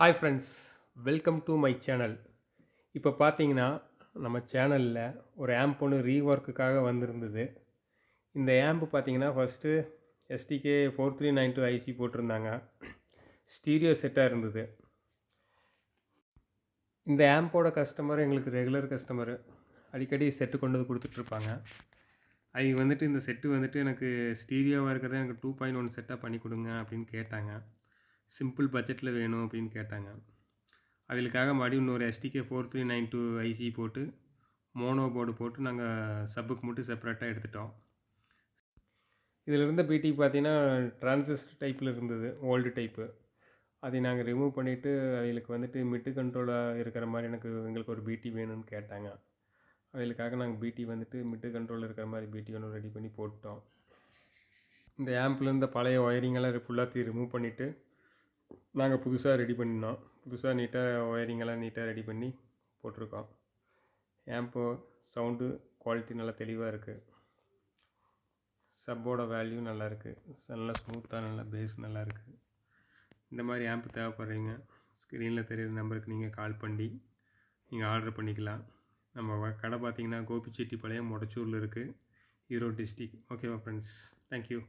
Hi friends, welcome to my channel. இப்போ பார்த்தீங்கன்னா, நம்ம சேனலில் ஒரு ஆம்ப் ஒன்று ரீஒர்க்குக்காக வந்திருந்தது. இந்த ஆம்ப் பார்த்தீங்கன்னா, ஃபஸ்ட்டு எஸ்டிகே 4392 ஐசி போட்டிருந்தாங்க. ஸ்டீரியோ செட்டாக இருந்தது. இந்த ஆம்போட கஸ்டமர் எங்களுக்கு ரெகுலர் கஸ்டமரு. அடிக்கடி செட்டு கொண்டு வந்து கொடுத்துட்ருப்பாங்க. அவங்க வந்துட்டு இந்த செட்டு வந்துட்டு எனக்கு ஸ்டீரியோவாக இருக்கிறத எனக்கு 2.1 செட்டாக பண்ணி கொடுங்க அப்படின்னு கேட்டாங்க. சிம்பிள் பட்ஜெட்டில் வேணும் அப்படின்னு கேட்டாங்க. அவங்களுக்காக மறுபடியும் இன்னொரு எஸ்டிகே 4392 ஐசி போட்டு மோனோ போர்டு போட்டு நாங்கள் சப்புக்கு மட்டும் செப்பரேட்டாக எடுத்துட்டோம். இதில் இருந்த பிடி பார்த்தீங்கன்னா டிரான்சிஸ்டர் டைப்பில் இருந்தது, ஓல்டு டைப்பு. அதை நாங்கள் ரிமூவ் பண்ணிவிட்டு அவங்களுக்கு வந்துட்டு மிட்டு கண்ட்ரோலாக இருக்கிற மாதிரி எங்களுக்கு ஒரு பிடி வேணும்னு கேட்டாங்க. அவங்களுக்காக நாங்கள் பிடி வந்துட்டு மிட்டு கண்ட்ரோலில் இருக்கிற மாதிரி பிடி ஒன்று ரெடி பண்ணி போட்டோம். இந்த ஆம்பில் இருந்த பழைய ஒயரிங்கெல்லாம் ஃபுல்லாத்தையும் ரிமூவ் பண்ணிவிட்டு நாங்கள் புதுசாக ரெடி பண்ணினோம். புதுசாக நீட்டாக ஒயரிங்கெல்லாம் நீட்டாக ரெடி பண்ணி போட்டிருக்கோம். ஆம்பு சவுண்டு குவாலிட்டி நல்லா தெளிவாக இருக்குது. சப்போட வேல்யூ நல்லா இருக்குது. நல்லா ஸ்மூத்தாக நல்லா பேஸ் நல்லா இருக்குது. இந்த மாதிரி ஆம்பு தேவைப்படுறீங்க, ஸ்க்ரீனில் தெரியுற நம்பருக்கு நீங்கள் கால் பண்ணி நீங்கள் ஆர்டர் பண்ணிக்கலாம். நம்ம கடை பார்த்தீங்கன்னா கோபிச்செட்டிப்பாளையம், மொடச்சூரில் இருக்குது, ஈரோடு டிஸ்ட்ரிக். ஓகேவா ஃப்ரெண்ட்ஸ்? தேங்க்யூ.